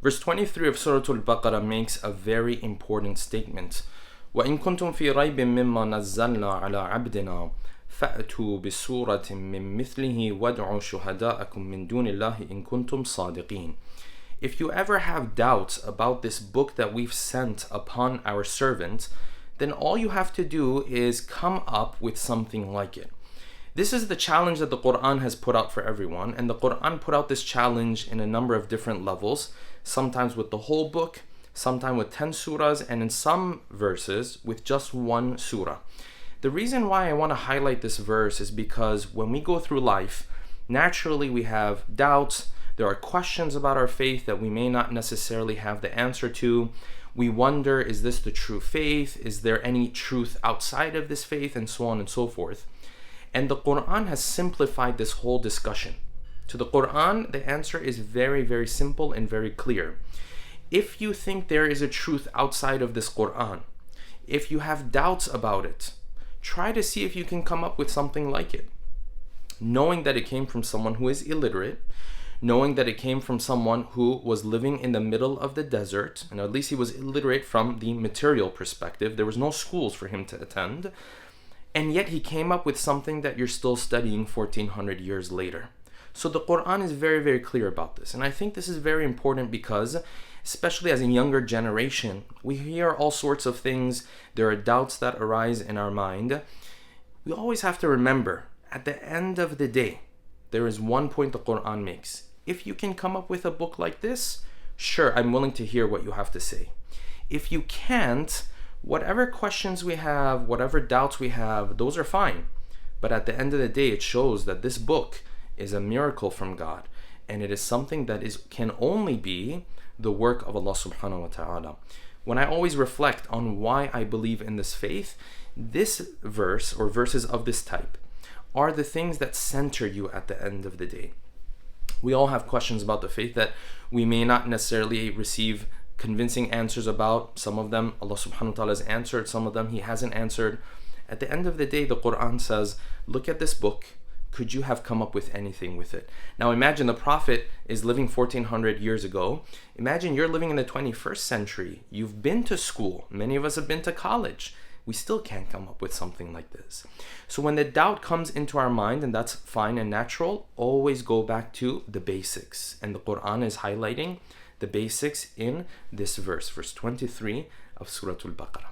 Verse 23 of Surah Al-Baqarah makes a very important statement. وَإِن كُنتُم فِي رَيْبٍ مِّمَّا نَزَّلْنَا عَلَىٰ عَبْدِنَا فَأْتُوا بِسُورَةٍ مِّن مِّثْلِهِ وَادْعُوا شُهَدَاءَكُم مِّن دُونِ اللَّهِ إِن كُنتُم صَادِقِينَ. If you ever have doubts about this book that we've sent upon our servant, then all you have to do is come up with something like it. This is the challenge that the Quran has put out for everyone, and the Quran put out this challenge in a number of different levels, sometimes with the whole book, sometimes with 10 surahs, and in some verses with just one surah. The reason why I want to highlight this verse is because when we go through life, naturally we have doubts, there are questions about our faith that we may not necessarily have the answer to. We wonder, is this the true faith? Is there any truth outside of this faith? And so on and so forth. And the Quran has simplified this whole discussion. To the Quran, the answer is very, very simple and very clear. If you think there is a truth outside of this Quran, if you have doubts about it, try to see if you can come up with something like it. Knowing that it came from someone who is illiterate, knowing that it came from someone who was living in the middle of the desert, and at least he was illiterate from the material perspective. There was no schools for him to attend, and yet he came up with something that you're still studying 1400 years later. So the Quran is very, very clear about this, and I think this is very important because, especially as a younger generation, we hear all sorts of things. There are doubts that arise in our mind. We always have to remember, at the end of the day, there is one point the Quran makes. If you can come up with a book like this, sure, I'm willing to hear what you have to say. If you can't, whatever questions we have, whatever doubts we have, those are fine. But at the end of the day, it shows that this book is a miracle from God, and it is something that can only be the work of Allah subhanahu wa ta'ala. When I always reflect on why I believe in this faith, this verse or verses of this type are the things that center you at the end of the day. We all have questions about the faith that we may not necessarily receive convincing answers about. Some of them Allah subhanahu wa ta'ala has answered, some of them He hasn't answered. At the end of the day, the Quran says, look at this book. Could you have come up with anything with it? Now imagine the Prophet is living 1400 years ago. Imagine you're living in the 21st century. You've been to school. Many of us have been to college. We still can't come up with something like this. So when the doubt comes into our mind, and that's fine and natural, always go back to the basics. And the Quran is highlighting the basics in this verse 23 of Surah Al-Baqarah.